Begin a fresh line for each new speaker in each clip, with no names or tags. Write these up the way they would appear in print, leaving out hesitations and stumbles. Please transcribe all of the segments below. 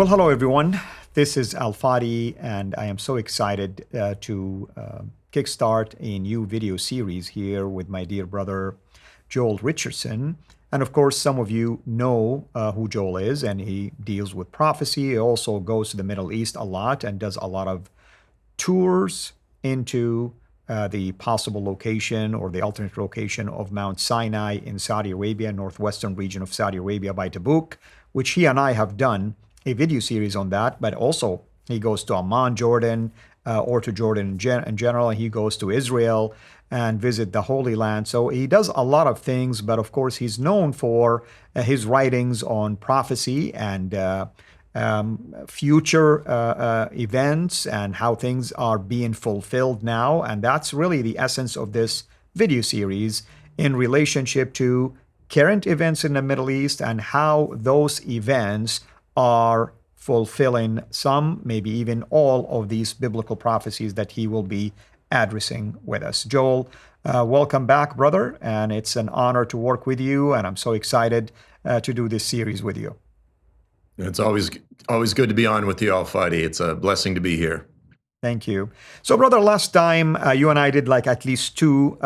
Well, hello everyone. This is Fadi, and I am so excited to kickstart a new video series here with my dear brother Joel Richardson. And of course, some of you know who Joel is, and he deals with prophecy. He also goes to the Middle East a lot and does a lot of tours into the possible location or the alternate location of Mount Sinai in Saudi Arabia, northwestern region of Saudi Arabia by Tabuk, which he and I have done a video series on that. But also he goes to Amman, Jordan, or to Jordan in general. He goes to Israel and visit the Holy Land. So he does a lot of things, but of course he's known for his writings on prophecy and future events and how things are being fulfilled now. And that's really the essence of this video series in relationship to current events in the Middle East and how those events are fulfilling some, maybe even all of these biblical prophecies that he will be addressing with us. Joel, welcome back, brother, and it's an honor to work with you, and I'm so excited to do this series with you.
It's always good to be on with you, Fadi. It's a blessing to be here.
Thank you. So, brother, last time you and I did like at least two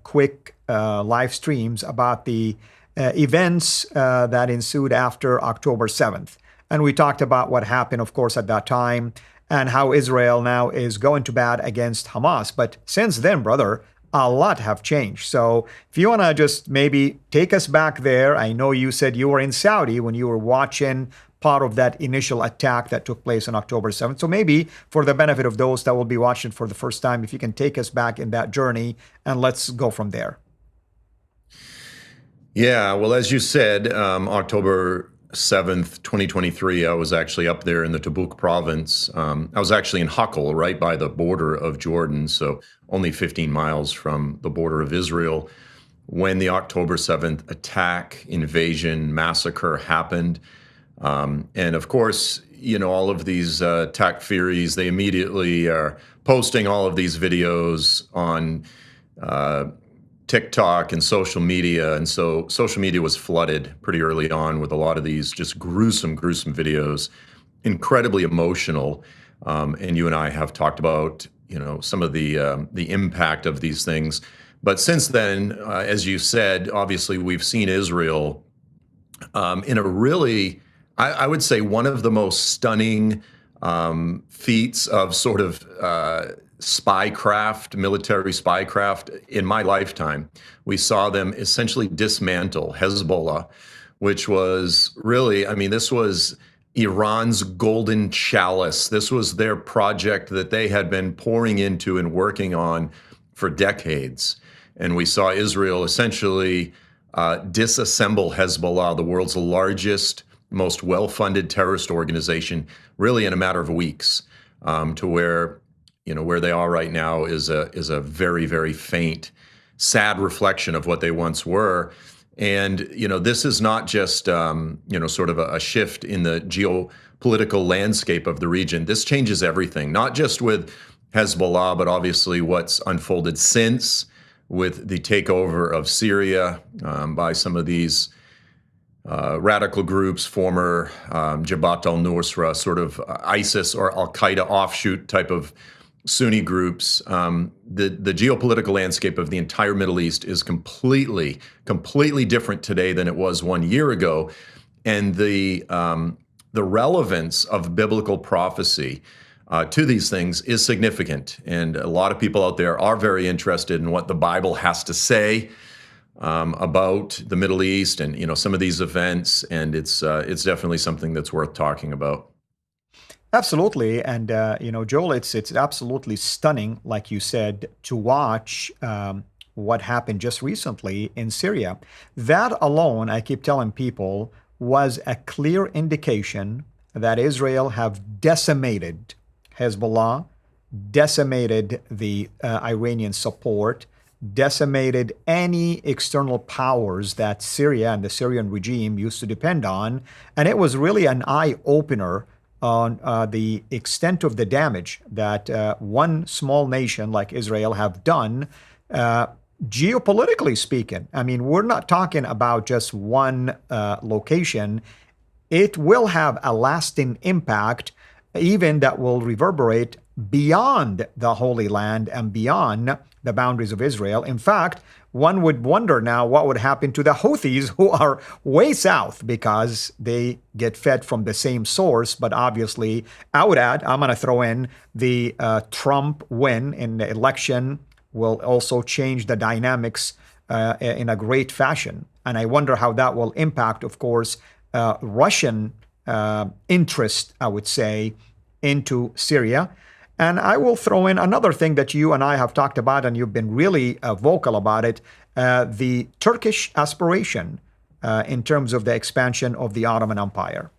quick live streams about the events that ensued after October 7th. And we talked about what happened, of course, at that time and how Israel now is going to bat against Hamas. But since then, brother, a lot have changed. So if you want to just maybe take us back there. I know you said you were in Saudi when you were watching part of that initial attack that took place on October 7th. So maybe for the benefit of those that will be watching for the first time, if you can take us back in that journey and let's go from there.
Yeah, well, as you said, October 7th, 2023, I was actually up there in the Tabuk province. I was actually in Hakal, right by the border of Jordan, so only 15 miles from the border of Israel, when the October 7th attack, invasion, massacre happened. And of course, you know, all of these tech theories, they immediately are posting all of these videos on TikTok and social media. And so social media was flooded pretty early on with a lot of these just gruesome videos, incredibly emotional. And you and I have talked about, you know, some of the impact of these things. But since then, as you said, obviously we've seen Israel in a really, I would say, one of the most stunning feats of sort of spycraft, military spycraft in my lifetime. We saw them essentially dismantle Hezbollah, which was really, I mean, this was Iran's golden chalice. This was their project that they had been pouring into and working on for decades. And we saw Israel essentially disassemble Hezbollah, the world's largest, most well-funded terrorist organization, really in a matter of weeks, to where, you know, where they are right now is a very, very faint, sad reflection of what they once were. And, you know, this is not just, you know, sort of a shift in the geopolitical landscape of the region. This changes everything, not just with Hezbollah, but obviously what's unfolded since with the takeover of Syria by some of these radical groups, former Jabhat al-Nusra, sort of ISIS or Al-Qaeda offshoot type of Sunni groups. The geopolitical landscape of the entire Middle East is completely different today than it was 1 year ago. And the relevance of biblical prophecy to these things is significant. And a lot of people out there are very interested in what the Bible has to say about the Middle East and, you know, some of these events. And it's definitely something that's worth talking about.
Absolutely. And, you know, Joel, it's absolutely stunning, like you said, to watch what happened just recently in Syria. That alone, I keep telling people, was a clear indication that Israel have decimated Hezbollah, decimated the Iranian support, decimated any external powers that Syria and the Syrian regime used to depend on. And it was really an eye-opener on the extent of the damage that one small nation like Israel have done, geopolitically speaking. I mean, we're not talking about just one location. it will have a lasting impact, even that will reverberate beyond the Holy Land and beyond the boundaries of Israel. In fact, one would wonder now what would happen to the Houthis, who are way south, because they get fed from the same source. But obviously, I would add, I'm going to throw in the Trump win in the election will also change the dynamics in a great fashion. And I wonder how that will impact, of course, Russian interest, I would say, into Syria. And I will throw in another thing that you and I have talked about, and you've been really vocal about it, the Turkish aspiration in terms of the expansion of the Ottoman Empire.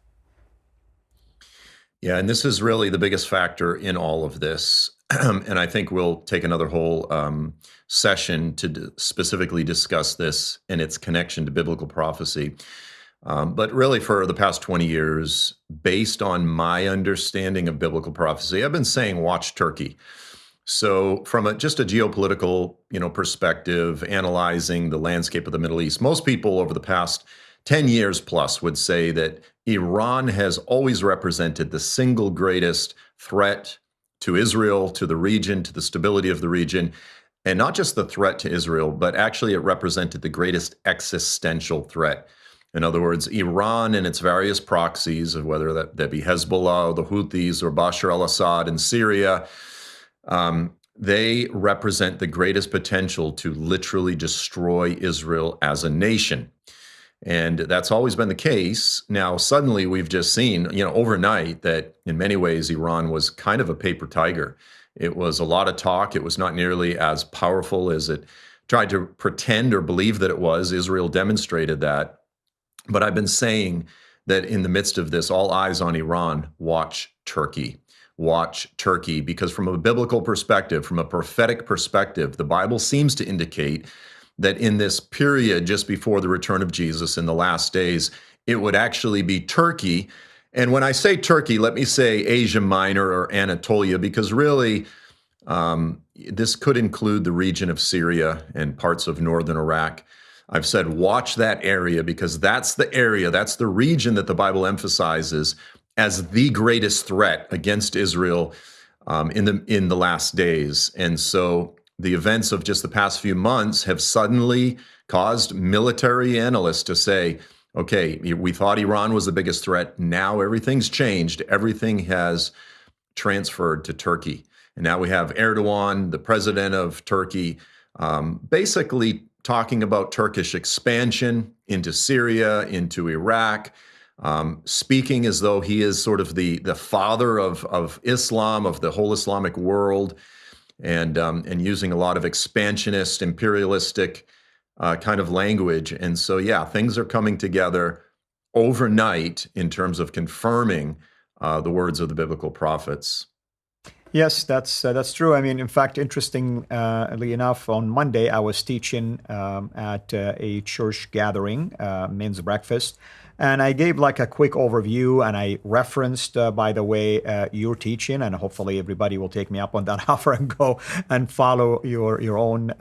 Yeah, and this is really the biggest factor in all of this. And I think we'll take another whole session to specifically discuss this and its connection to biblical prophecy. But really, for the past 20 years, based on my understanding of biblical prophecy, I've been saying, watch Turkey. So from just a geopolitical, perspective, analyzing the landscape of the Middle East, most people over the past 10 years plus would say that Iran has always represented the single greatest threat to Israel, to the region, to the stability of the region. And not just the threat to Israel, but actually it represented the greatest existential threat. In other words, Iran and its various proxies, of whether that be Hezbollah, or the Houthis, or Bashar al-Assad in Syria, they represent the greatest potential to literally destroy Israel as a nation. And that's always been the case. Now, suddenly we've just seen, overnight, that in many ways, Iran was kind of a paper tiger. It was a lot of talk. It was not nearly as powerful as it tried to pretend or believe that it was. Israel demonstrated that. But I've been saying that in the midst of this, all eyes on Iran, watch Turkey. Watch Turkey, because from a biblical perspective, from a prophetic perspective, the Bible seems to indicate that in this period just before the return of Jesus in the last days, it would actually be Turkey. And when I say Turkey, let me say Asia Minor or Anatolia, because really this could include the region of Syria and parts of northern Iraq. I've said watch that area because that's the area, that's the region that the Bible emphasizes as the greatest threat against Israel in the last days. And so the events of just the past few months have suddenly caused military analysts to say, okay, we thought Iran was the biggest threat. Now everything's changed. Everything has transferred to Turkey. And now we have Erdogan, the president of Turkey, basically talking about Turkish expansion into Syria, into Iraq, speaking as though he is sort of the father of Islam, of the whole Islamic world, and using a lot of expansionist, imperialistic kind of language. And so, yeah, things are coming together overnight in terms of confirming the words of the biblical prophets.
Yes, that's true. I mean, in fact, interestingly enough, on Monday I was teaching at a church gathering, men's breakfast, and I gave like a quick overview, and I referenced, by the way, your teaching, and hopefully everybody will take me up on that offer and go and follow your own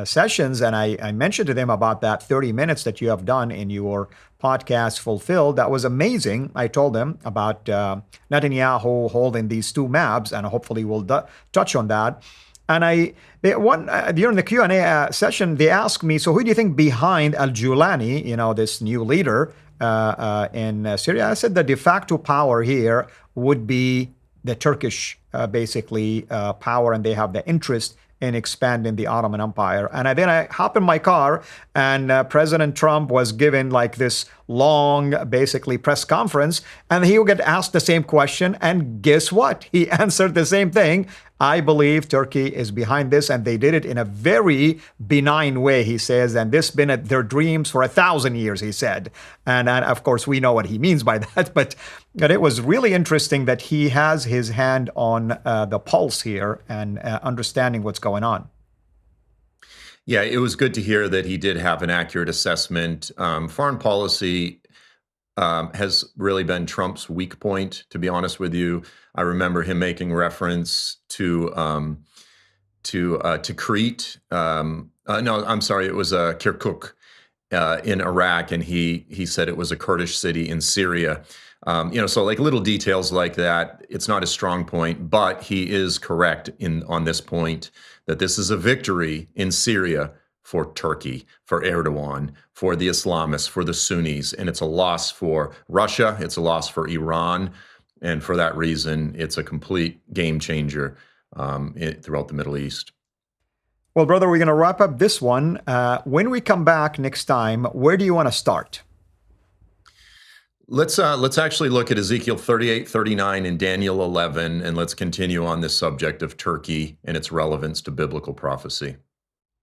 sessions. And I mentioned to them about that 30 minutes that you have done in your podcast, Fulfilled. That was amazing. I told them about Netanyahu holding these two maps, and hopefully we'll touch on that. And during the Q&A session, they asked me, so who do you think behind al-Julani, this new leader in Syria? I said the de facto power here would be the Turkish, basically, power, and they have the interest in expanding the Ottoman Empire. And then I hop in my car, and President Trump was given like this long, basically, press conference, and he would get asked the same question, and guess what? He answered the same thing. I believe Turkey is behind this, and they did it in a very benign way, he says, and this been their dreams for 1,000 years, he said. And of course, we know what he means by that, but it was really interesting that he has his hand on the pulse here and understanding what's going on.
Yeah, it was good to hear that he did have an accurate assessment. Foreign policy has really been Trump's weak point, to be honest with you. I remember him making reference to Crete. No, I'm sorry, it was Kirkuk. in Iraq, and he said it was a Kurdish city in Syria. So like little details like that, it's not a strong point, but he is correct on this point that this is a victory in Syria for Turkey, for Erdogan, for the Islamists, for the Sunnis, and it's a loss for Russia, it's a loss for Iran, and for that reason, it's a complete game changer throughout the Middle East.
Well, brother, we're going to wrap up this one. When we come back next time, where do you want to start?
Let's actually look at Ezekiel 38, 39, and Daniel 11, and let's continue on this subject of Turkey and its relevance to biblical prophecy.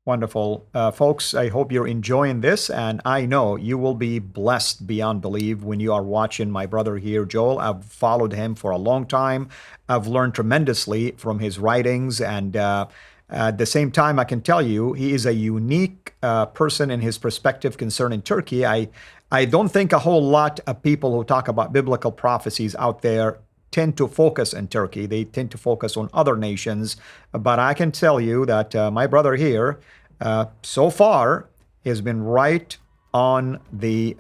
Wonderful. Folks, I hope you're enjoying this, and I know you will be blessed beyond belief when you are watching my brother here, Joel. I've followed him for a long time. I've learned tremendously from his writings, and at the same time, I can tell you he is a unique person in his perspective concerning Turkey. I don't think a whole lot of people who talk about biblical prophecies out there tend to focus in Turkey. They tend to focus on other nations. But I can tell you that my brother here, so far, has been right on the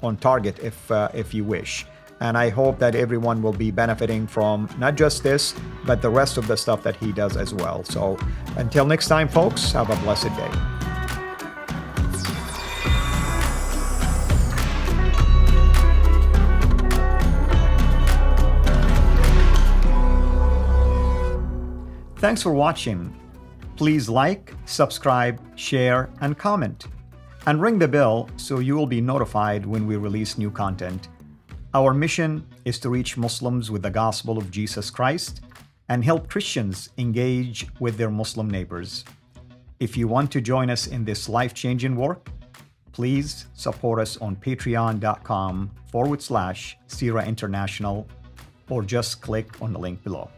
on target, if you wish. And I hope that everyone will be benefiting from not just this, but the rest of the stuff that he does as well. So until next time, folks, have a blessed day. Thanks for watching. Please like, subscribe, share, and comment. And ring the bell so you will be notified when we release new content. Our mission is to reach Muslims with the gospel of Jesus Christ and help Christians engage with their Muslim neighbors. If you want to join us in this life-changing work, please support us on patreon.com/CIRA International, or just click on the link below.